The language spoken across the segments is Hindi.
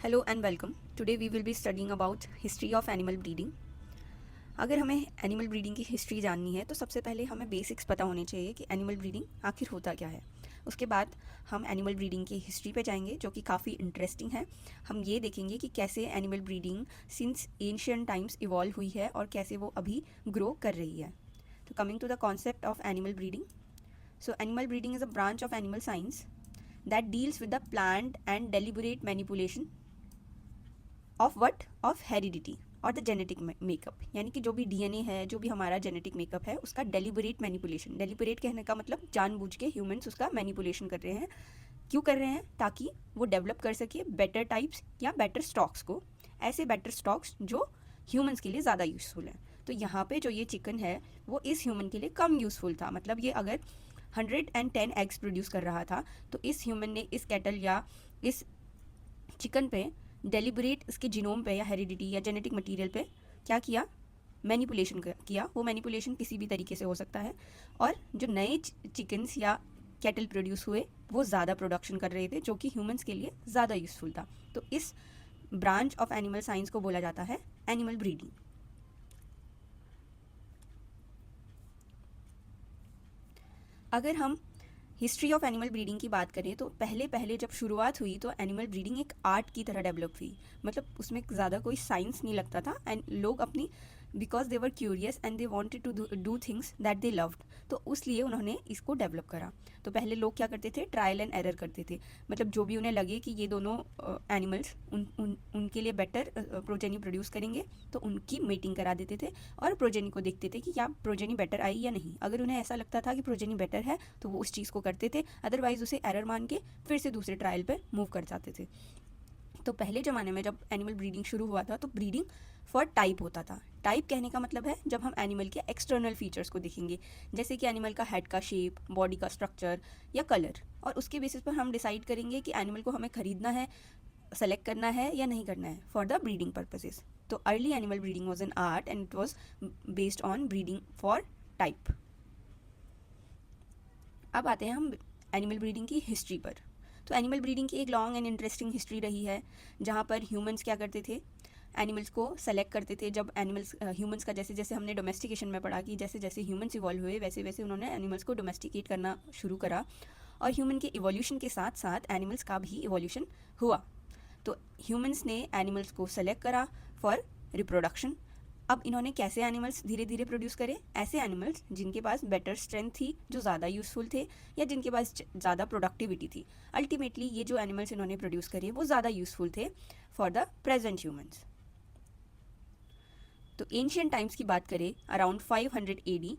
Hello and welcome. Today we will be studying about history of animal breeding. अगर हमें एनिमल ब्रीडिंग की हिस्ट्री जाननी है तो सबसे पहले हमें बेसिक्स पता होने चाहिए कि एनिमल ब्रीडिंग आखिर होता क्या है। उसके बाद हम एनिमल ब्रीडिंग की हिस्ट्री पे जाएंगे जो कि काफ़ी इंटरेस्टिंग है। हम ये देखेंगे कि कैसे animal breeding since ancient times evolve हुई है और कैसे वो अभी ग्रो कर रही है। तो coming to the concept of animal breeding, so animal breeding is a branch of animal science that deals with the planned and deliberate manipulation of what of heredity और द जेनेटिक मेकअप, यानी कि जो भी डीएनए है, जो भी हमारा जेनेटिक मेकअप है, उसका डेलिबरेट मैनिपुलेशन। डेलिबरेट कहने का मतलब जानबूझ के ह्यूमंस उसका मैनिपुलेशन कर रहे हैं। क्यों कर रहे हैं? ताकि वो डेवलप कर सके बेटर टाइप्स या बेटर स्टॉक्स को, ऐसे बेटर स्टॉक्स जो ह्यूमंस के लिए ज़्यादा यूज़फुल हैं। तो यहाँ पे जो ये चिकन है वो इस ह्यूमन के लिए कम यूज़फुल था। मतलब ये अगर 110 एग्स प्रोड्यूस कर रहा था तो इस ह्यूमन ने इस कैटल या इस चिकन पे डेलिबरेट इसके जीनोम पे या हेरिडिटी या जेनेटिक मटेरियल पे क्या किया? मैनिपुलेशन किया। वो मैनिपुलेशन किसी भी तरीके से हो सकता है। और जो नए चिकन्स या कैटल प्रोड्यूस हुए वो ज़्यादा प्रोडक्शन कर रहे थे, जो कि ह्यूमंस के लिए ज़्यादा यूज़फुल था। तो इस ब्रांच ऑफ एनिमल साइंस को बोला जाता है एनिमल ब्रीडिंग। अगर हम हिस्ट्री ऑफ एनिमल ब्रीडिंग की बात करें तो पहले जब शुरुआत हुई तो एनिमल ब्रीडिंग एक आर्ट की तरह डेवलप हुई। मतलब उसमें ज़्यादा कोई साइंस नहीं लगता था एंड लोग अपनी because they were curious and they wanted to do things that they loved, तो उसलिए उन्होंने इसको डेवलप करा। तो पहले लोग क्या करते थे? ट्रायल एंड एरर करते थे। मतलब जो भी उन्हें लगे कि ये दोनों एनिमल्स उनके लिए बेटर प्रोजेनी प्रोड्यूस करेंगे तो उनकी मीटिंग करा देते थे और प्रोजेनी को देखते थे कि क्या प्रोजेनी बेटर आई या नहीं। अगर उन्हें ऐसा लगता था कि प्रोजेनी बेटर है तो वो उस चीज़ को करते थे, अदरवाइज उसे एरर मान के फिर से दूसरे ट्रायल पर मूव कर जाते थे। तो पहले ज़माने में जब एनिमल ब्रीडिंग शुरू हुआ था तो ब्रीडिंग फॉर टाइप होता था। टाइप कहने का मतलब है जब हम एनिमल के एक्सटर्नल फीचर्स को देखेंगे, जैसे कि एनिमल का हेड का शेप, बॉडी का स्ट्रक्चर या कलर, और उसके बेसिस पर हम डिसाइड करेंगे कि एनिमल को हमें ख़रीदना है, सेलेक्ट करना है या नहीं करना है फॉर द ब्रीडिंग पर्पसेस। तो early animal breeding was an art and it was based on breeding for type. अब आते हैं हम एनिमल ब्रीडिंग की हिस्ट्री पर। तो एनिमल ब्रीडिंग की एक लॉन्ग एंड इंटरेस्टिंग हिस्ट्री रही है, जहाँ पर ह्यूमंस क्या करते थे? एनिमल्स को सेलेक्ट करते थे। जब एनिमल्स ह्यूमंस का जैसे जैसे हमने डोमेस्टिकेशन में पढ़ा कि जैसे जैसे ह्यूमंस इवॉल्व हुए वैसे वैसे उन्होंने एनिमल्स को डोमेस्टिकेट करना शुरू करा, और ह्यूमन के इवोल्यूशन के साथ साथ एनिमल्स का भी इवोल्यूशन हुआ। तो ह्यूमंस ने एनिमल्स को सेलेक्ट करा फॉर रिप्रोडक्शन। अब इन्होंने कैसे एनिमल्स धीरे धीरे प्रोड्यूस करे? ऐसे एनिमल्स जिनके पास बेटर स्ट्रेंथ थी, जो ज़्यादा यूज़फुल थे, या जिनके पास ज़्यादा प्रोडक्टिविटी थी। अल्टीमेटली ये जो एनिमल्स इन्होंने प्रोड्यूस करे वो ज़्यादा यूज़फुल थे फॉर द प्रेजेंट ह्यूमंस। तो एंशियंट टाइम्स की बात करें अराउंड 500 AD,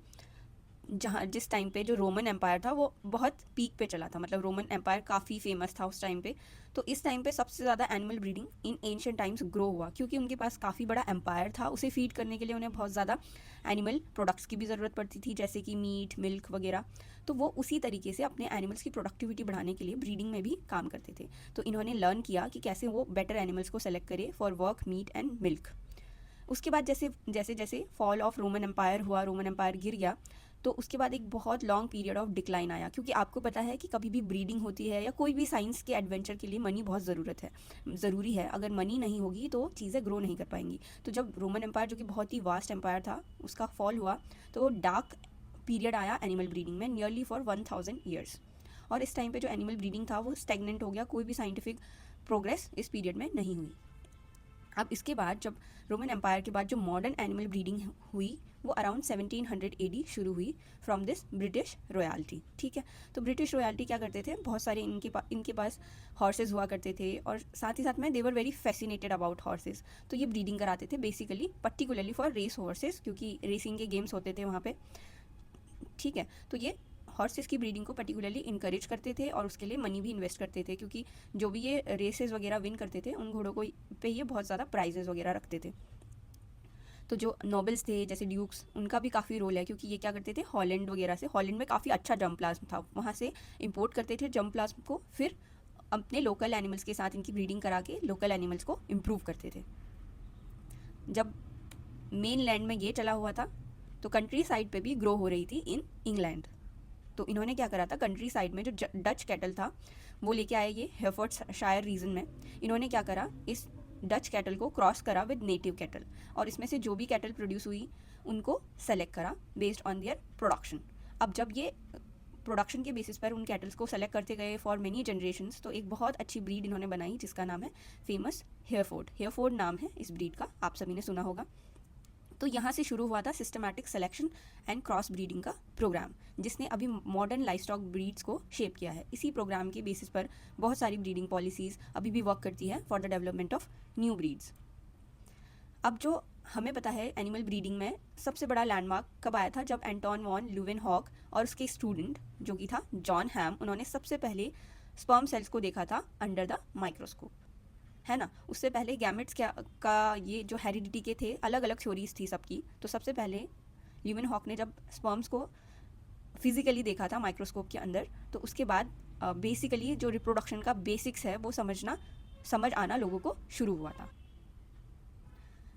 जहाँ जिस टाइम पे जो रोमन एम्पायर था वो बहुत पीक पे चला था। मतलब रोमन एम्पायर काफ़ी फेमस था उस टाइम पे। तो इस टाइम पे सबसे ज़्यादा animal breeding in ancient times grow हुआ, क्योंकि उनके पास काफ़ी बड़ा एम्पायर था। उसे फीड करने के लिए उन्हें बहुत ज़्यादा एनिमल प्रोडक्ट्स की भी ज़रूरत पड़ती थी, जैसे कि मीट, मिल्क वगैरह। तो वो उसी तरीके से अपने एनिमल्स की प्रोडक्टिविटी बढ़ाने के लिए ब्रीडिंग में भी काम करते थे। तो इन्होंने लर्न किया कि कैसे वो बेटर एनिमल्स को सेलेक्ट करे for work, meat and milk. उसके बाद जैसे जैसे जैसे फॉल ऑफ रोमन एम्पायर हुआ, रोमन एम्पायर गिर गया, तो उसके बाद एक बहुत लॉन्ग पीरियड ऑफ डिक्लाइन आया। क्योंकि आपको पता है कि कभी भी ब्रीडिंग होती है या कोई भी साइंस के एडवेंचर के लिए मनी बहुत ज़रूरी है। अगर मनी नहीं होगी तो चीज़ें ग्रो नहीं कर पाएंगी। तो जब रोमन एम्पायर, जो कि बहुत ही वास्ट एम्पायर था, उसका फॉल हुआ तो वो डार्क पीरियड आया एनिमल ब्रीडिंग में, नियरली फॉर 1000 ईयर्स। और इस टाइम पे जो एनिमल ब्रीडिंग था वो स्टेगनेंट हो गया, कोई भी साइंटिफिक प्रोग्रेस इस पीरियड में नहीं हुई। अब इसके बाद जब रोमन एम्पायर के बाद जो मॉडर्न एनिमल ब्रीडिंग हुई वो अराउंड 1700 AD शुरू हुई फ्रॉम दिस ब्रिटिश रॉयल्टी। ठीक है, तो ब्रिटिश रॉयल्टी क्या करते थे? बहुत सारे इनके पास हॉर्सेस हुआ करते थे, और साथ ही साथ में they were very fascinated about horses. तो ये ब्रीडिंग कराते थे basically, particularly for race horses, क्योंकि रेसिंग के गेम्स होते थे वहाँ पे। ठीक है, तो ये हॉर्सेस की ब्रीडिंग को पर्टिकुलरली इंकरेज करते थे और उसके लिए मनी भी इन्वेस्ट करते थे, क्योंकि जो भी ये रेसेस वगैरह विन करते थे उन घोड़ों को पे ये बहुत ज़्यादा प्राइजेस वगैरह रखते थे। तो जो नोबल्स थे जैसे ड्यूक्स, उनका भी काफ़ी रोल है, क्योंकि ये क्या करते थे? हॉलैंड वगैरह से, हॉलैंड में काफ़ी अच्छा जंप प्लाज्म था, वहाँ से इम्पोर्ट करते थे जंप प्लाज्म को, फिर अपने लोकल एनिमल्स के साथ इनकी ब्रीडिंग करा के लोकल एनिमल्स को इम्प्रूव करते थे। जब मेन लैंड में ये चला हुआ था तो कंट्री साइड पे भी ग्रो हो रही थी इन इंग्लैंड। तो इन्होंने क्या करा था? कंट्री साइड में जो डच कैटल था वो लेके आए ये हेफर्डशायर रीजन में। इन्होंने क्या करा, इस डच कैटल को क्रॉस करा विद नेटिव कैटल, और इसमें से जो भी कैटल प्रोड्यूस हुई उनको सेलेक्ट करा बेस्ड ऑन देयर प्रोडक्शन। अब जब ये प्रोडक्शन के बेसिस पर उन कैटल्स को सेलेक्ट करते गए फॉर मेनी जनरेशन्स, तो एक बहुत अच्छी ब्रीड इन्होंने बनाई जिसका नाम है फेमस हेयरफोर्ड। हेयरफोर्ड नाम है इस ब्रीड का, आप सभी ने सुना होगा। तो यहाँ से शुरू हुआ था systematic selection and cross breeding का प्रोग्राम, जिसने अभी मॉडर्न लाइवस्टॉक ब्रीड्स को शेप किया है। इसी प्रोग्राम के बेसिस पर बहुत सारी ब्रीडिंग पॉलिसीज़ अभी भी वर्क करती है for the development of new breeds. अब जो हमें पता है एनिमल ब्रीडिंग में सबसे बड़ा लैंडमार्क कब आया था, जब एंटोन वॉन ल्यूवेनहॉक और उसके स्टूडेंट जो कि था जॉन हैम, उन्होंने सबसे पहले स्पर्म सेल्स को देखा था अंडर द माइक्रोस्कोप, है ना। उससे पहले गैमेट्स का ये जो हेरिडिटी के थे, अलग अलग थ्योरीज थी सबकी। तो सबसे पहले ल्यूवेनहॉक ने जब स्पर्म्स को फिजिकली देखा था माइक्रोस्कोप के अंदर, तो उसके बाद बेसिकली जो रिप्रोडक्शन का बेसिक्स है वो समझ आना लोगों को शुरू हुआ था।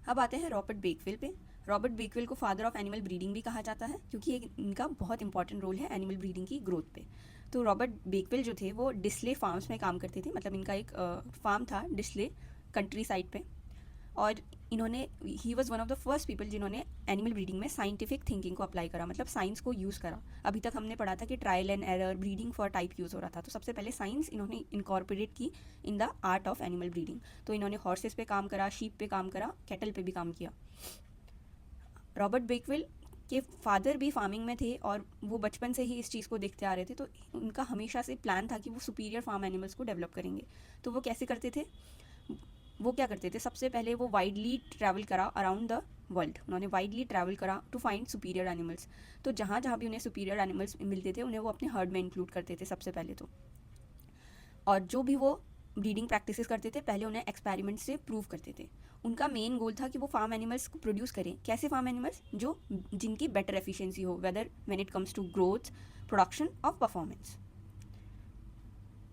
अब आते हैं रॉबर्ट बेकवेल पे। रॉबर्ट बेकवेल को फादर ऑफ एनिमल ब्रीडिंग भी कहा जाता है, क्योंकि इनका बहुत इंपॉर्टेंट रोल है एनिमल ब्रीडिंग की ग्रोथ पे। तो रॉबर्ट बेकवेल जो थे वो डिस्ले फार्म्स में काम करते थे, मतलब इनका एक फार्म था डिस्ले कंट्री साइड पे, और इन्होंने he was one of the first people जिन्होंने एनिमल ब्रीडिंग में साइंटिफिक थिंकिंग को अप्लाई करा, मतलब साइंस को यूज़ करा। अभी तक हमने पढ़ा था कि trial and error, breeding for type use हो रहा था, तो सबसे पहले साइंस इन्होंने इनकॉर्पोरेट की in the art of animal breeding. तो इन्होंने हॉर्सेस पे काम करा, शीप पे काम करा, कैटल पे भी काम किया। रॉबर्ट बेकवेल के फादर भी फार्मिंग में थे और वो बचपन से ही इस चीज़ को देखते आ रहे थे, तो उनका हमेशा से प्लान था कि वो सुपीरियर फार्म एनिमल्स को डेवलप करेंगे। तो वो कैसे करते थे, वो क्या करते थे, सबसे पहले वो वाइडली ट्रैवल करा अराउंड द वर्ल्ड। उन्होंने वाइडली ट्रैवल करा टू फाइंड सुपीरियर एनिमल्स। तो जहाँ जहाँ भी उन्हें सुपीरियर एनिमल्स मिलते थे उन्हें वो अपने हर्ड में इंक्लूड करते थे सबसे पहले तो। और जो भी वो ब्रीडिंग प्रैक्टिसेस करते थे पहले उन्हें एक्सपेरिमेंट से प्रूव करते थे। उनका मेन गोल था कि वो फार्म एनिमल्स को प्रोड्यूस करें। कैसे फार्म एनिमल्स, जो जिनकी बेटर एफिशिएंसी हो, whether when it comes to growth, production और परफॉर्मेंस।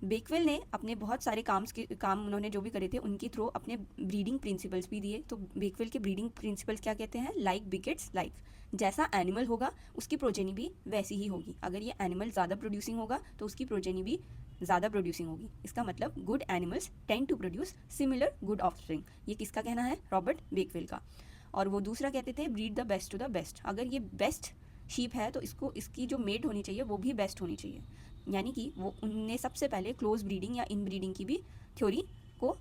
बेकवेल ने अपने बहुत सारे काम उन्होंने जो भी करे थे उनके थ्रू अपने ब्रीडिंग प्रिंसिपल्स भी दिए। तो बेकवेल के ब्रीडिंग प्रिंसिपल्स क्या कहते हैं, लाइक बिकेट्स लाइक, जैसा एनिमल होगा उसकी प्रोजेनी भी वैसी ही होगी। अगर ये एनिमल ज़्यादा प्रोड्यूसिंग होगा तो उसकी प्रोजेनी भी ज़्यादा प्रोड्यूसिंग होगी। इसका मतलब good animals tend to produce similar good offspring. ये किसका कहना है, रॉबर्ट बेकवेल का। और वो दूसरा कहते थे breed the best to the best. अगर ये बेस्ट शीप है तो इसकी जो मेट होनी चाहिए वो भी बेस्ट होनी चाहिए। यानी कि वो उनने सबसे पहले क्लोज ब्रीडिंग या इन ब्रीडिंग की भी थ्योरी को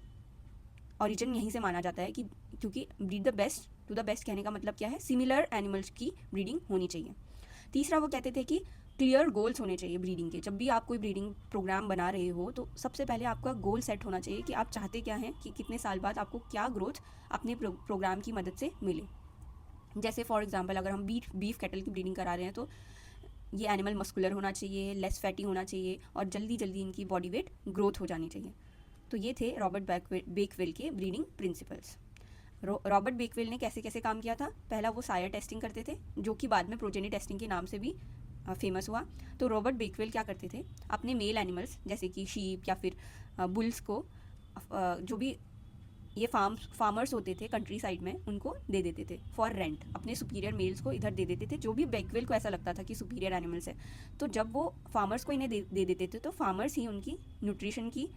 ओरिजिन यहीं से माना जाता है कि क्योंकि breed the best to the best कहने का मतलब क्या है, सिमिलर एनिमल्स की ब्रीडिंग होनी चाहिए। तीसरा वो कहते थे कि क्लियर गोल्स होने चाहिए ब्रीडिंग के। जब भी आप कोई ब्रीडिंग प्रोग्राम बना रहे हो तो सबसे पहले आपका गोल सेट होना चाहिए कि आप चाहते क्या हैं, कि कितने साल बाद आपको क्या ग्रोथ अपने प्रोग्राम की मदद से मिले। जैसे फॉर एग्जांपल अगर हम बीफ कैटल की ब्रीडिंग करा रहे हैं तो ये एनिमल मस्कुलर होना चाहिए, लेस फैटी होना चाहिए और जल्दी जल्दी इनकी बॉडी वेट ग्रोथ हो जानी चाहिए। तो ये थे रॉबर्ट बेकवेल के ब्रीडिंग प्रिंसिपल्स। रॉबर्ट बेकवेल ने कैसे कैसे काम किया था, पहला वो सायर टेस्टिंग करते थे, जो कि बाद में प्रोजेनी टेस्टिंग के नाम से भी फेमस हुआ। तो रॉबर्ट बेकवेल क्या करते थे, अपने मेल एनिमल्स जैसे कि शीप या फिर बुल्स को जो भी ये फार्मर्स होते थे कंट्री साइड में उनको दे देते थे फॉर रेंट। अपने सुपीरियर मेल्स को इधर दे देते थे, जो भी बेकवेल को ऐसा लगता था कि सुपीरियर एनिमल्स है। तो जब वो फार्मर्स को इन्हें दे देते थे तो फार्मर्स ही उनकी न्यूट्रिशन की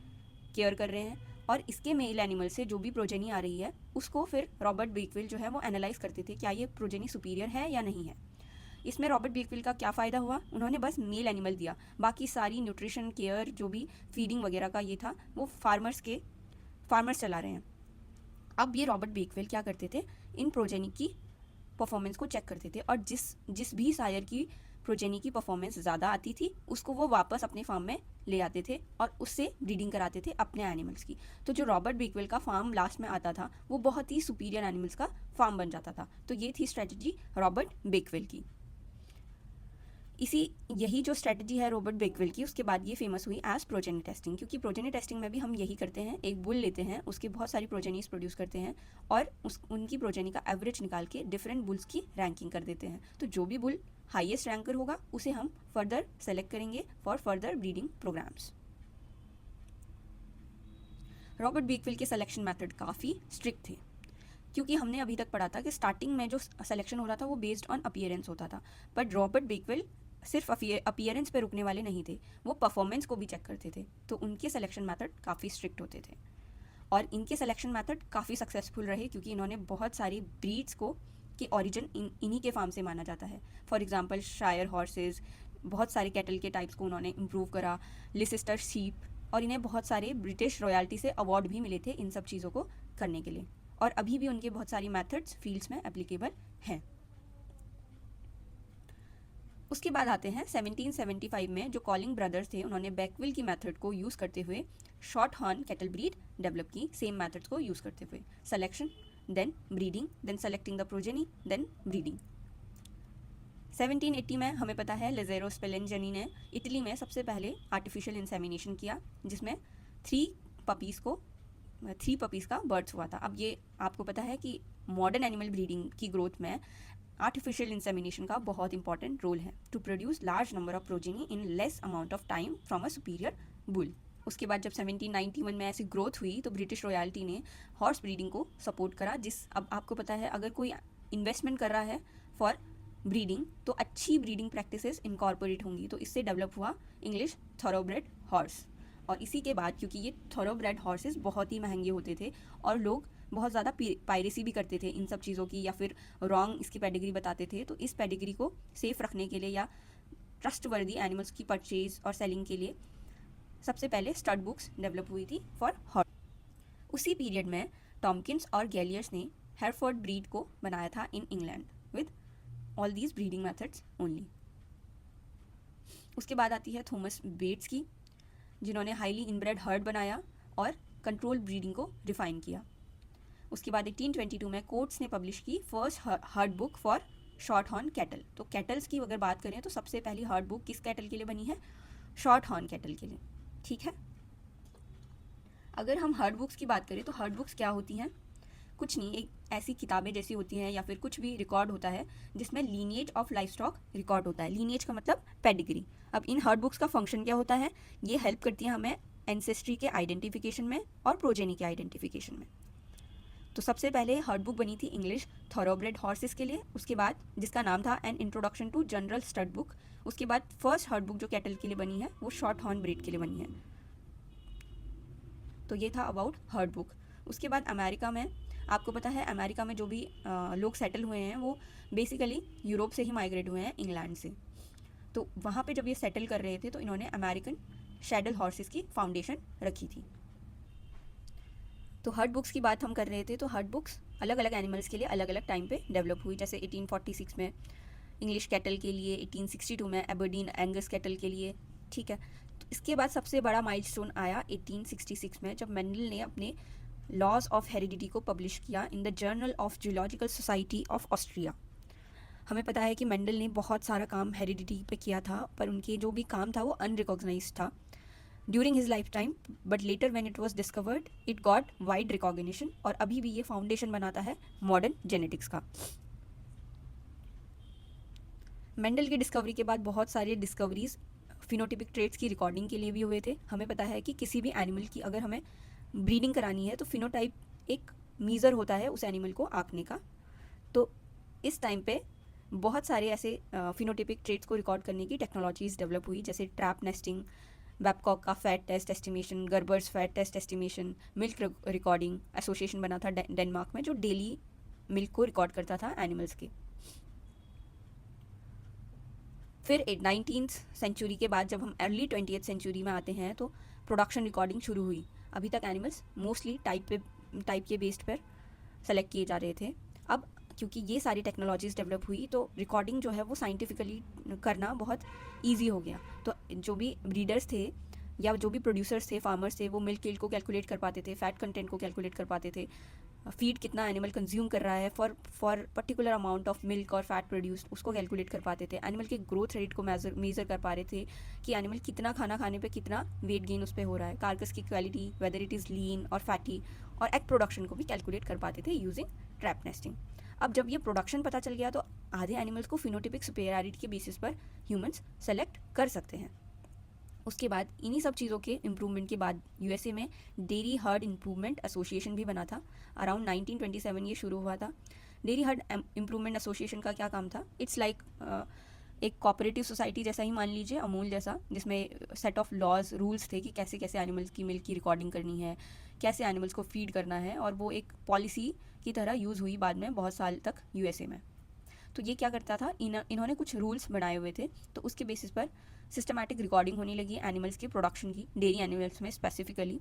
केयर कर रहे हैं, और इसके मेल एनिमल से जो भी प्रोजेनी आ रही है उसको फिर रॉबर्ट बेकवेल जो है वो एनालाइज करते थे, क्या ये प्रोजेनी सुपीरियर है या नहीं है। इसमें रॉबर्ट बेकवेल का क्या फ़ायदा हुआ, उन्होंने बस मेल एनिमल दिया, बाकी सारी न्यूट्रिशन केयर जो भी फीडिंग वगैरह का ये था वो फार्मर्स चला रहे हैं। अब ये रॉबर्ट बेकवेल क्या करते थे, इन प्रोजेनी की परफॉर्मेंस को चेक करते थे, और जिस भी सायर की प्रोजेनी की परफॉर्मेंस ज़्यादा आती थी उसको वो वापस अपने फार्म में ले आते थे और उससे ब्रीडिंग कराते थे अपने एनिमल्स की। तो जो रॉबर्ट बेकवेल का फार्म लास्ट में आता था वो बहुत ही सुपीरियर एनिमल्स का फार्म बन जाता था। तो ये थी स्ट्रेटजी रॉबर्ट बेकवेल की। यही जो स्ट्रेटजी है रॉबर्ट बेकवेल की, उसके बाद ये फेमस हुई एज प्रोजेनी टेस्टिंग, क्योंकि प्रोजेनी टेस्टिंग में भी हम यही करते हैं, एक बुल लेते हैं, उसके बहुत सारी प्रोजेनीज प्रोड्यूस करते हैं और उनकी प्रोजेनी का एवरेज निकाल के डिफरेंट बुल्स की रैंकिंग कर देते हैं। तो जो भी बुल हाईएस्ट रैंकर होगा उसे हम फर्दर सेलेक्ट करेंगे for further breeding programmes. Robert Bakewell के सिलेक्शन मेथड काफ़ी स्ट्रिक्ट थे, क्योंकि हमने अभी तक पढ़ा था कि स्टार्टिंग में जो सिलेक्शन हो रहा था वो बेस्ड ऑन अपीयरेंस होता था, बट रॉबर्ट बेकवेल सिर्फ अपीयरेंस पे रुकने वाले नहीं थे, वो परफॉर्मेंस को भी चेक करते थे। तो उनके सिलेक्शन मेथड काफ़ी स्ट्रिक्ट होते थे और इनके सिलेक्शन मेथड काफ़ी सक्सेसफुल रहे क्योंकि इन्होंने बहुत सारी ब्रीड्स को कि ओरिजिन इन्हीं के फार्म से माना जाता है। फॉर एग्जांपल शायर हॉर्सेस, बहुत सारे कैटल के टाइप्स को उन्होंने इम्प्रूव करा, लिसेस्टर शीप, और इन्हें बहुत सारे ब्रिटिश रॉयल्टी से अवार्ड भी मिले थे इन सब चीज़ों को करने के लिए। और अभी भी उनके बहुत सारी मेथड्स फील्ड्स में एप्लीकेबल हैं। उसके बाद आते हैं 1775 में जो कॉलिंग ब्रदर्स थे, उन्होंने बैकविल की मेथड को यूज़ करते हुए shorthorn cattle breed develop की, सेम मेथड्स को यूज़ करते हुए, selection, then breeding, then selecting the progeny, then breeding. 1780 में हमें पता है लेज़ेरो स्पेलेंजनी ने इटली में सबसे पहले आर्टिफिशियल इंसेमिनेशन किया, जिसमें 3 पपीज़ का बर्थ हुआ था। अब ये आपको पता है कि मॉडर्न एनिमल ब्रीडिंग की ग्रोथ में आर्टिफिशियल इंसेमिनेशन का बहुत इंपॉर्टेंट रोल है to produce large number of progeny in less amount of time from a superior bull. उसके बाद जब 1791 में ऐसी ग्रोथ हुई तो ब्रिटिश रॉयल्टी ने हॉर्स ब्रीडिंग को सपोर्ट करा। अब आपको पता है अगर कोई इन्वेस्टमेंट कर रहा है फॉर ब्रीडिंग तो अच्छी ब्रीडिंग प्रैक्टिसेस इनकॉर्पोरेट होंगी, तो इससे डेवलप हुआ इंग्लिश थॉरोब्रेड हॉर्स। और इसी के बाद क्योंकि ये थॉरोब्रेड हॉर्सेस बहुत ही महंगे होते थे और लोग बहुत ज़्यादा पायरेसी भी करते थे इन सब चीज़ों की, या फिर रॉन्ग इसकी पेडिग्री बताते थे, तो इस पेडिग्री को सेफ रखने के लिए या ट्रस्टवर्दी एनिमल्स की परचेज और सेलिंग के लिए सबसे पहले स्टड बुक्स डेवलप हुई थी फॉर हॉर्स। उसी पीरियड में टॉमकिंस और गैलियर्स ने हेरफोर्ड ब्रीड को बनाया था in England with all these breeding methods only. उसके बाद आती है थॉमस बेट्स की, जिन्होंने हाईली इनब्रेड हर्ड बनाया और कंट्रोल ब्रीडिंग को रिफाइन किया। उसके बाद 1822 में कोट्स ने पब्लिश की first herd book for short horn cattle. तो कैटल्स की अगर बात करें तो सबसे पहली हर्ड बुक किस कैटल के लिए बनी है? शॉर्ट हॉर्न कैटल के लिए, ठीक है। अगर हम हर्ड बुक्स की बात करें तो हर्ड बुक्स क्या होती हैं? कुछ नहीं, एक ऐसी किताबें जैसी होती हैं या फिर कुछ भी रिकॉर्ड होता है जिसमें lineage of life stock record होता है। लीनिएज का मतलब पेडिग्री। अब इन हर्ड बुक्स का फंक्शन क्या होता है? ये हेल्प करती है हमें एंसेस्ट्री के आइडेंटिफिकेशन में और प्रोजेनी के आइडेंटिफिकेशन में। तो सबसे पहले हर्ड बुक बनी थी इंग्लिश थॉरोब्रेड हॉर्सेस के लिए, उसके बाद जिसका नाम था an introduction to general stud book. उसके बाद फर्स्ट हर्ड बुक जो कैटल के लिए बनी है वो शॉर्ट हॉर्न ब्रीड के लिए बनी है। तो ये था अबाउट हर्ड बुक। उसके बाद अमेरिका में आपको पता है अमेरिका में जो भी लोग सेटल हुए हैं वो बेसिकली यूरोप से ही माइग्रेट हुए हैं, इंग्लैंड से। तो वहाँ पे जब ये सेटल कर रहे थे तो इन्होंने अमेरिकन शैडल हॉर्सेस की फाउंडेशन रखी थी। तो हर्ड बुक्स की बात हम कर रहे थे, तो हर्ड बुक्स अलग अलग एनिमल्स के लिए अलग अलग टाइम पे डेवलप हुई। जैसे 1846 में इंग्लिश कैटल के लिए, 1862 में एबरडीन एंगस कैटल के लिए, ठीक है। तो इसके बाद सबसे बड़ा माइलस्टोन आया 1866 में, जब मेंडल ने अपने लॉज ऑफ हेरिडिटी को पब्लिश किया in the journal of zoological society of Austria. हमें पता है कि मेंडल ने बहुत सारा काम हेरिडिटी पे किया था, पर उनके जो भी काम था वो अनरिकॉग्नाइज्ड था during his life time, but later when it was discovered it got wide recognition, और अभी भी ये फाउंडेशन बनाता है मॉडर्न जेनेटिक्स का। मेंडल की डिस्कवरी के बाद बहुत सारे डिस्कवरीज फिनोटिपिक ट्रेट्स की रिकॉर्डिंग के लिए भी हुए थे। हमें पता है कि किसी भी एनिमल की अगर हमें ब्रीडिंग करानी है तो फिनोटाइप एक मीज़र होता है उस एनिमल को आंकने का। तो इस टाइम पे बहुत सारे ऐसे फिनोटिपिक ट्रेट्स को रिकॉर्ड करने की टेक्नोलॉजीज़ डेवलप हुई, जैसे ट्रैप नेस्टिंग, बैबकॉक का fat test estimation, Gerber's fat test estimation, milk recording association बना था डेनमार्क में जो डेली मिल्क को रिकॉर्ड करता था एनिमल्स के। फिर 19th सेंचुरी के बाद जब हम अर्ली 20th सेंचुरी में आते हैं तो प्रोडक्शन रिकॉर्डिंग शुरू हुई। अभी तक एनिमल्स मोस्टली टाइप के बेस्ड पर सेलेक्ट किए जा रहे थे। अब क्योंकि ये सारी टेक्नोलॉजीज़ डेवलप हुई तो रिकॉर्डिंग जो है वो साइंटिफिकली करना बहुत ईजी हो गया। तो जो भी ब्रीडर्स थे या जो भी प्रोड्यूसर्स थे, फार्मर्स थे, वो मिल्क यील्ड को कैलकुलेट कर पाते थे, फैट कंटेंट को कैलकुलेट कर पाते थे, फीड कितना एनिमल कंज्यूम कर रहा है for particular amount of milk और फैट प्रोड्यूस्ड, उसको कैलकुलेट कर पाते थे। एनिमल के ग्रोथ रेट को मेज़र कर पा रहे थे कि एनिमल कितना खाना खाने पे कितना वेट गेन उस पर हो रहा है, कार्कस की क्वालिटी, वेदर इट इज़ लीन और फैटी, और एग प्रोडक्शन को भी कैलकुलेट कर पाते थे यूजिंग ट्रैप नेस्टिंग। अब जब ये प्रोडक्शन पता चल गया तो आधे एनिमल्स को फिनोटिपिक सुपेरियरिटी के बेसिस पर ह्यूमंस सेलेक्ट कर सकते हैं। उसके बाद इन्हीं सब चीज़ों के इम्प्रूवमेंट के बाद यूएसए में डेयरी हर्ड इम्प्रूवमेंट एसोसिएशन भी बना था। अराउंड 1927 ये शुरू हुआ था। डेयरी हर्ड इम्प्रूवमेंट एसोसिएशन का क्या काम था? इट्स लाइक एक कोऑपरेटिव सोसाइटी जैसा ही मान लीजिए, अमूल जैसा, जिसमें सेट ऑफ लॉज रूल्स थे कि कैसे कैसे एनिमल्स की मिल्क की रिकॉर्डिंग करनी है, कैसे एनिमल्स को फीड करना है, और वो एक पॉलिसी की तरह यूज़ हुई बाद में बहुत साल तक यूएसए में। तो ये क्या करता था, इन्होंने कुछ रूल्स बनाए हुए थे, तो उसके बेसिस पर सिस्टमैटिक रिकॉर्डिंग होने लगी एनिमल्स की प्रोडक्शन की, डेयरी एनिमल्स में स्पेसिफिकली।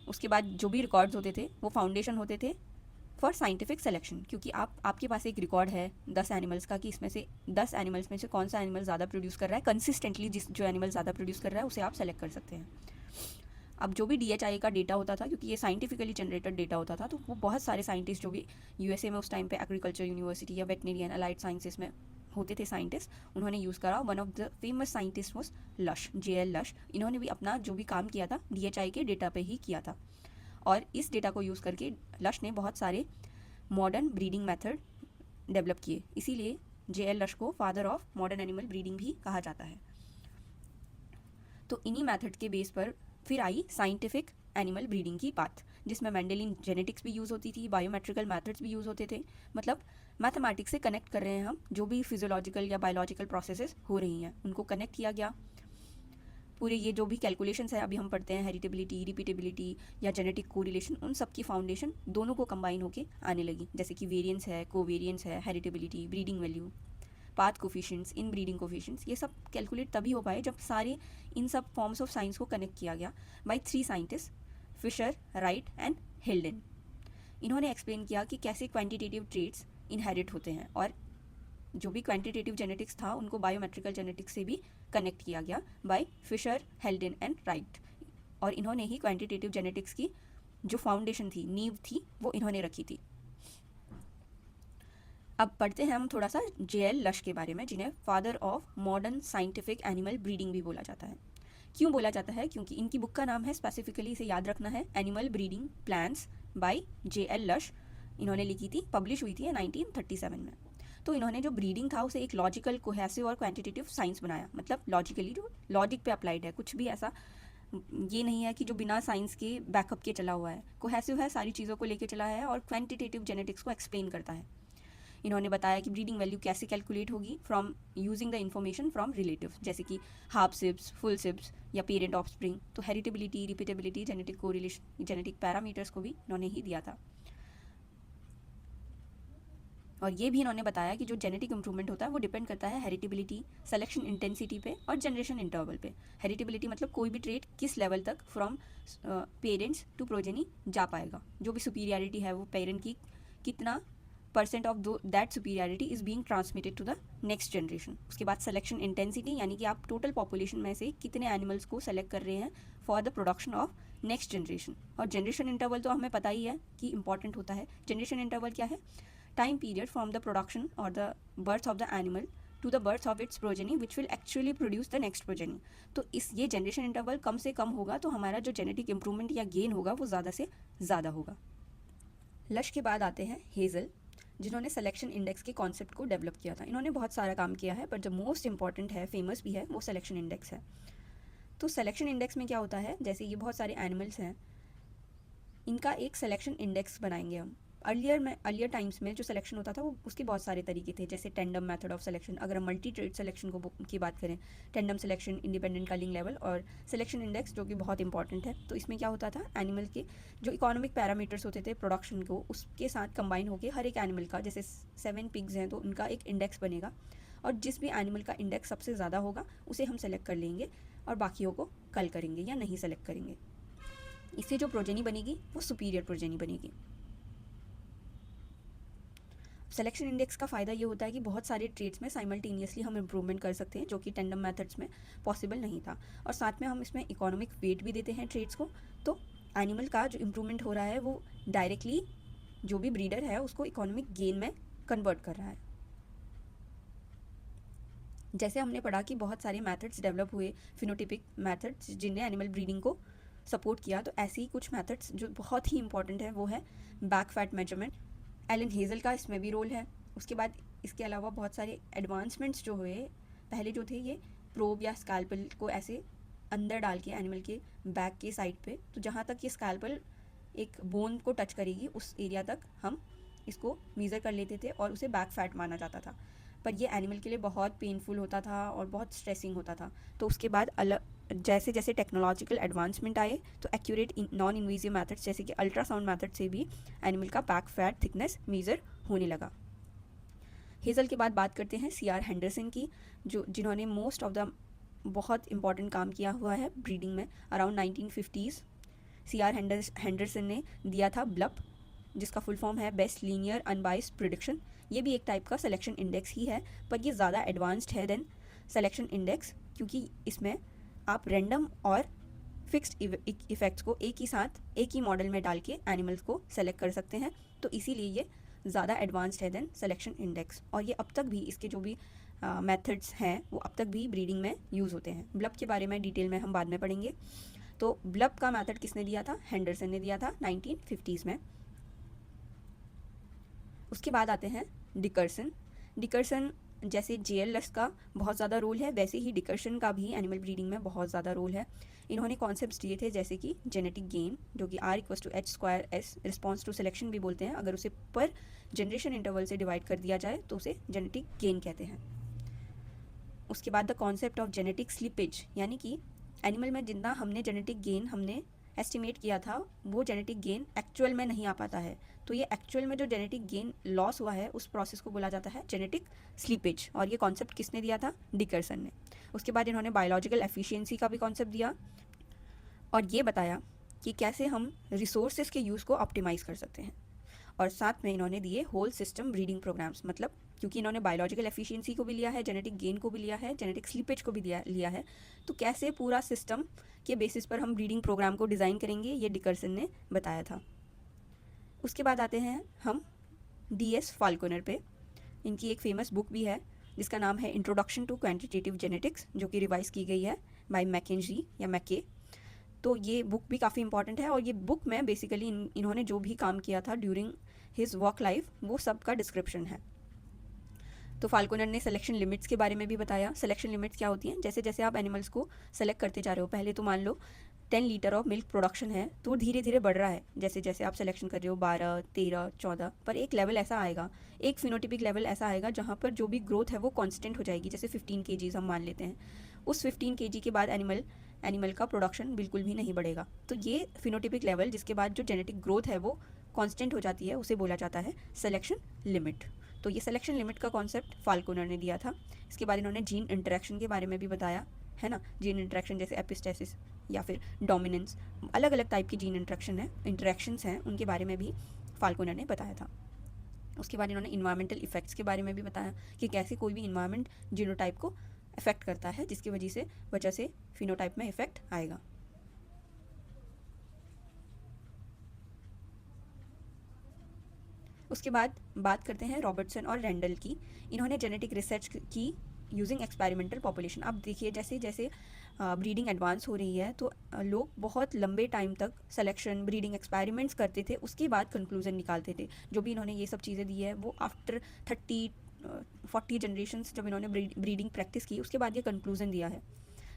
उसके बाद जो भी रिकॉर्ड्स होते थे वो फाउंडेशन होते थे फॉर साइंटिफिक सिलेक्शन, क्योंकि आपके पास एक रिकॉर्ड है 10 एनिमल्स का कि इसमें से 10 एनिमल्स में से कौन सा एनिमल ज़्यादा प्रोड्यूस कर रहा है कंसिस्टेंटली, जो एनिमल ज़्यादा प्रोड्यूस कर रहा है उसे आप सेलेक्ट कर सकते हैं। अब जो भी DHIA का डेटा होता था, क्योंकि ये साइंटिफिकली जनरेटेड डेटा होता था, तो वो बहुत सारे साइंटिस्ट जो भी यूएसए में उस टाइम पे एग्रीकल्चर यूनिवर्सिटी या वेटनरी अलाइड साइंसेस में होते थे साइंटिस्ट, उन्होंने यूज़ करा। One of the famous scientist was lush, JL Lush. इन्होंने भी अपना जो भी काम किया था DHI के डेटा पे ही किया था, और इस डेटा को यूज़ करके लश ने बहुत सारे मॉडर्न ब्रीडिंग मेथड डेवलप किए, इसीलिए JL लश को father of modern animal breeding भी कहा जाता है। तो इन्हीं मेथड के बेस पर फिर आई साइंटिफिक एनिमल ब्रीडिंग की बात, जिसमें मेंडेलियन जेनेटिक्स भी यूज़ होती थी, बायोमेट्रिकल मेथड्स भी यूज़ होते थे। मतलब मैथमेटिक्स से कनेक्ट कर रहे हैं हम, जो भी फिजियोलॉजिकल या बायोलॉजिकल प्रोसेसेस हो रही हैं उनको कनेक्ट किया गया। पूरे ये जो भी कैलकुलेशंस है अभी हम पढ़ते हैं, हेरिटेबिलिटी, रिपीटेबिलिटी या जेनेटिक कोरिलेशन, उन सब की फाउंडेशन दोनों को कंबाइन होके आने लगी, जैसे कि वेरिएंस है, कोवेरिएंस है, heritability, breeding value, path coefficients, इन ब्रीडिंग कोफिशिएंट्स, ये सब कैलकुलेट तभी हो पाए जब सारे इन सब फॉर्म्स ऑफ साइंस को कनेक्ट किया गया by 3 scientist, Fisher, Wright and Haldane. इन्होंने एक्सप्लेन किया कि कैसे क्वांटिटेटिव ट्रेट्स इनहेरिट होते हैं, और जो भी क्वांटिटेटिव जेनेटिक्स था उनको बायोमेट्रिकल जेनेटिक्स से भी कनेक्ट किया गया by Fisher, Haldane and Wright. और इन्होंने ही क्वांटिटेटिव जेनेटिक्स की जो फाउंडेशन थी, नींव थी, वो इन्होंने रखी थी। अब पढ़ते हैं हम थोड़ा सा JL लश के बारे में, जिन्हें father of modern scientific animal breeding भी बोला जाता है। क्यों बोला जाता है? क्योंकि इनकी बुक का नाम है, स्पेसिफिकली इसे याद रखना है, animal breeding plans by JL Lush. इन्होंने लिखी थी, पब्लिश हुई थी 1937 में। तो इन्होंने जो ब्रीडिंग था उसे एक लॉजिकल, कोहेसिव और क्वांटिटेटिव साइंस बनाया, मतलब लॉजिकली, जो लॉजिक पे अप्लाइड है, कुछ भी ऐसा ये नहीं है कि जो बिना साइंस के बैकअप के चला हुआ है। कोहेसिव है, सारी चीज़ों को लेके चला है, और क्वांटिटेटिव जेनेटिक्स को एक्सप्लेन करता है। इन्होंने बताया कि ब्रीडिंग वैल्यू कैसे कैलकुलेट होगी from using the information from relative, जैसे कि हाफ सिब्स, फुल सिब्स या पेरेंट ऑफस्प्रिंग। तो heritability, repeatability, genetic correlation, genetic parameters को भी इन्होंने ही दिया था। और ये भी इन्होंने बताया कि जो जेनेटिक इंप्रूवमेंट होता है वो डिपेंड करता है हेरिटेबिलिटी, सिलेक्शन इंटेंसिटी पे और जनरेशन इंटरवल पे। हेरिटेबिलिटी मतलब कोई भी ट्रेट किस लेवल तक फ्रॉम पेरेंट्स टू प्रोजेनी जा पाएगा, जो भी सुपीरियरिटी है वो पेरेंट की कितना % of that superiority is being transmitted to the next generation. उसके बाद सिलेक्शन इंटेंसिटी, यानी कि आप टोटल पॉपुलेशन में से कितने एनिमल्स को सेलेक्ट कर रहे हैं for the production of next generation. और जनरेशन इंटरवल तो हमें पता ही है कि इंपॉर्टेंट होता है। जनरेशन इंटरवल क्या है? Time period from the production और the birth of the animal to the birth of its progeny which will actually produce the next progeny. तो ये जनरेशन इंटरवल कम से कम होगा तो हमारा जो जेनेटिक इंप्रूवमेंट या गेन होगा वो ज़्यादा से ज़्यादा होगा। लश के बाद आते हैं हेज़ल, जिन्होंने सिलेक्शन इंडेक्स के कॉन्सेप्ट को डेवलप किया था। इन्होंने बहुत सारा काम किया है, पर जो मोस्ट इंपॉर्टेंट है, फेमस भी है, वो सिलेक्शन इंडेक्स है। तो सिलेक्शन इंडेक्स में क्या होता है, जैसे ये बहुत सारे एनिमल्स हैं, इनका एक सिलेक्शन इंडेक्स बनाएंगे हम। अर्लियर टाइम्स में जो सिलेक्शन होता था वो उसके बहुत सारे तरीके थे, जैसे टेंडम मेथड ऑफ सिलेक्शन। अगर हम मल्टी ट्रेड सिलेक्शन की बात करें, tandem selection, independent culling level और सिलेक्शन इंडेक्स, जो कि बहुत इंपॉर्टेंट है। तो इसमें क्या होता था, एनिमल के जो इकोनॉमिक पैरामीटर्स होते थे प्रोडक्शन को, उसके साथ कंबाइन होकर हर एक एनिमल का, जैसे 7 पिग्स हैं तो उनका एक इंडेक्स बनेगा, और जिस भी एनिमल का इंडेक्स सबसे ज़्यादा होगा उसे हम सेलेक्ट कर लेंगे और बाकियों को कल करेंगे या नहीं सेलेक्ट करेंगे। इससे जो प्रोजेनी बनेगी वो सुपीरियर प्रोजेनी बनेगी। सिलेक्शन इंडेक्स का फ़ायदा ये होता है कि बहुत सारे ट्रेड्स में साइमल्टेनियसली हम इम्प्रूवमेंट कर सकते हैं, जो कि टेंडम मेथड्स में पॉसिबल नहीं था। और साथ में हम इसमें इकोनॉमिक वेट भी देते हैं ट्रेड्स को, तो एनिमल का जो इम्प्रूवमेंट हो रहा है वो डायरेक्टली जो भी ब्रीडर है उसको इकोनॉमिक गेन में कन्वर्ट कर रहा है। जैसे हमने पढ़ा कि बहुत सारे मेथड्स डेवलप हुए, फिनोटिपिक मेथड्स, जिनने एनिमल ब्रीडिंग को सपोर्ट किया, तो ऐसे ही कुछ मेथड्स जो बहुत ही इंपॉर्टेंट है वो है back fat measurement. Alan Hazel का इसमें भी रोल है। उसके बाद इसके अलावा बहुत सारे एडवांसमेंट्स जो हुए, पहले जो थे ये प्रोब या स्कैल्पल को ऐसे अंदर डाल के एनिमल के बैक के साइड पे, तो जहाँ तक ये स्कैल्पल एक बोन को टच करेगी उस एरिया तक हम इसको मेज़र कर लेते थे और उसे बैक फैट माना जाता था। पर ये एनिमल के लिए बहुत पेनफुल होता था और बहुत स्ट्रेसिंग होता था। तो उसके बाद जैसे जैसे टेक्नोलॉजिकल एडवांसमेंट आए तो एक्यूरेट नॉन इन्वेजिव मेथड्स जैसे कि अल्ट्रासाउंड मेथड से भी एनिमल का बैक फैट थिकनेस मेजर होने लगा। हेज़ल के बाद बात करते हैं CR हेंडरसन की, जिन्होंने मोस्ट ऑफ द बहुत इंपॉर्टेंट काम किया हुआ है ब्रीडिंग में। अराउंड 1950s CR हेंडरसन ने दिया था ब्लप, जिसका फुल फॉर्म है बेस्ट लीनियर अनबाइस्ड प्रिडिक्शन। ये भी एक टाइप का सिलेक्शन इंडेक्स ही है, पर ये ज़्यादा एडवांस्ड है देन सिलेक्शन इंडेक्स, क्योंकि इसमें आप रैंडम और फिक्स्ड इफ़ेक्ट्स को एक ही साथ एक ही मॉडल में डाल के एनिमल्स को सेलेक्ट कर सकते हैं। तो इसीलिए ये ज़्यादा एडवांस्ड है देन सिलेक्शन इंडेक्स, और ये अब तक भी इसके जो भी मेथड्स हैं वो अब तक भी ब्रीडिंग में यूज़ होते हैं। ब्लब के बारे में डिटेल में हम बाद में पढ़ेंगे। तो ब्लब का मेथड किसने दिया था? हेंडरसन ने दिया था 1950s में। उसके बाद आते हैं डिकर्सन। जैसे JLS का बहुत ज़्यादा रोल है, वैसे ही डिकर्सन का भी एनिमल ब्रीडिंग में बहुत ज़्यादा रोल है। इन्होंने कॉन्सेप्ट्स दिए थे जैसे कि जेनेटिक गेन, जो कि R=H²S, रिस्पॉन्स टू सिलेक्शन भी बोलते हैं। अगर उसे पर जनरेशन इंटरवल से डिवाइड कर दिया जाए तो उसे जेनेटिक गेन कहते हैं। उसके बाद the concept of genetic slippage, यानी कि एनिमल में जितना हमने जेनेटिक गेन हमने एस्टिमेट किया था वो जेनेटिक गेन एक्चुअल में नहीं आ पाता है। तो ये एक्चुअल में जो जेनेटिक गेन लॉस हुआ है उस प्रोसेस को बोला जाता है जेनेटिक स्लीपेज, और ये कॉन्सेप्ट किसने दिया था? डिकर्सन ने। उसके बाद इन्होंने बायोलॉजिकल एफिशिएंसी का भी कॉन्सेप्ट दिया और ये बताया कि कैसे हम रिसोर्सेज के यूज़ को ऑप्टिमाइज़ कर सकते हैं। और साथ में इन्होंने दिए होल सिस्टम ब्रीडिंग प्रोग्राम्स, मतलब क्योंकि इन्होंने बायोलॉजिकल एफिशिएंसी को भी लिया है, जेनेटिक गेन को भी लिया है, जेनेटिक स्लीपेज को भी लिया है, तो कैसे पूरा सिस्टम के बेसिस पर हम ब्रीडिंग प्रोग्राम को डिज़ाइन करेंगे, ये डिकर्सन ने बताया था। उसके बाद आते हैं हम DS फाल्कोनर पे। इनकी एक फेमस बुक भी है जिसका नाम है इंट्रोडक्शन टू क्वांटिटेटिव जेनेटिक्स, जो कि रिवाइज की गई है बाय मैकेंजी या मैके। तो ये बुक भी काफ़ी इंपॉर्टेंट है, और ये बुक में बेसिकली इन्होंने जो भी काम किया था ड्यूरिंग हिज वर्क लाइफ वो सब का डिस्क्रिप्शन है। तो फाल्कोनर ने सिलेक्शन लिमिट्स के बारे में भी बताया। सिलेक्शन लिमिट्स क्या होती हैं? जैसे जैसे आप एनिमल्स को सेलेक्ट करते जा रहे हो, पहले तो मान लो 10 लीटर ऑफ मिल्क प्रोडक्शन है, तो धीरे धीरे बढ़ रहा है जैसे जैसे आप सिलेक्शन कर रहे हो 12, 13, 14, पर एक लेवल ऐसा आएगा, एक फिनोटिपिक लेवल ऐसा आएगा जहाँ पर जो भी ग्रोथ है वो कांस्टेंट हो जाएगी। जैसे 15 kg हम मान लेते हैं, उस 15 kg के बाद एनिमल का प्रोडक्शन बिल्कुल भी नहीं बढ़ेगा। तो ये फिनोटिपिक लेवल जिसके बाद जो जेनेटिक ग्रोथ है वो कांस्टेंट हो जाती है, उसे बोला जाता है सिलेक्शन लिमिट। तो ये सिलेक्शन लिमिट का कॉन्सेप्ट फाल्कोनर ने दिया था। इसके बाद इन्होंने जीन इंटरेक्शन के बारे में भी बताया, है ना। जीन इंटरेक्शन जैसे एपिस्टेसिस या फिर डोमिनेंस, अलग अलग टाइप की जीन इंटरेक्शंस हैं, उनके बारे में भी फाल्कोनर ने बताया था। उसके बाद इन्होंने इन्वायरमेंटल इफेक्ट्स के बारे में भी बताया कि कैसे कोई भी इन्वायरमेंट जीनोटाइप को अफेक्ट करता है, जिसकी वजह से फिनोटाइप में इफेक्ट आएगा। उसके बाद बात करते हैं रॉबर्टसन और रैंडल की। इन्होंने जेनेटिक रिसर्च की यूजिंग एक्सपेरिमेंटल पॉपुलेशन। अब देखिए जैसे जैसे ब्रीडिंग एडवांस हो रही है तो लोग बहुत लंबे टाइम तक सिलेक्शन ब्रीडिंग एक्सपेरिमेंट्स करते थे, उसके बाद कंक्लूजन निकालते थे। जो भी इन्होंने ये सब चीज़ें दी है वो आफ्टर 30-40 जनरेशंस जब इन्होंने ब्रीडिंग प्रैक्टिस की उसके बाद ये कंक्लूजन दिया है।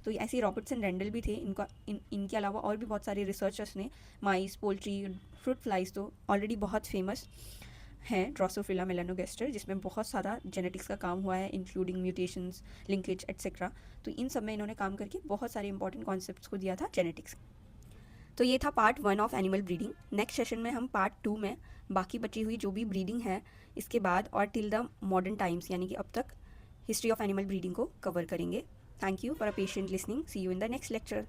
तो ऐसे ही रॉबर्टसन रैंडल भी थे। इनके अलावा और भी बहुत सारे रिसर्चर्स ने माइस, पोल्ट्री, फ्रूट फ्लाइज तो ऑलरेडी बहुत फेमस हैं, ड्रोसोफिला मेलानोगास्टर, जिसमें बहुत सारा जेनेटिक्स का काम हुआ है, इंक्लूडिंग म्यूटेशंस, लिंकेज एट्सेट्रा। तो इन सब में इन्होंने काम करके बहुत सारे इंपॉर्टेंट कॉन्सेप्ट्स को दिया था जेनेटिक्स। तो ये था part 1 of animal breeding. Next session में हम पार्ट 2 में बाकी बची हुई जो भी ब्रीडिंग है इसके बाद और टिल द मॉडर्न टाइम्स, यानी कि अब तक हिस्ट्री ऑफ एनिमल ब्रीडिंग को कवर करेंगे। Thank you for a patient listening. See you in the next lecture.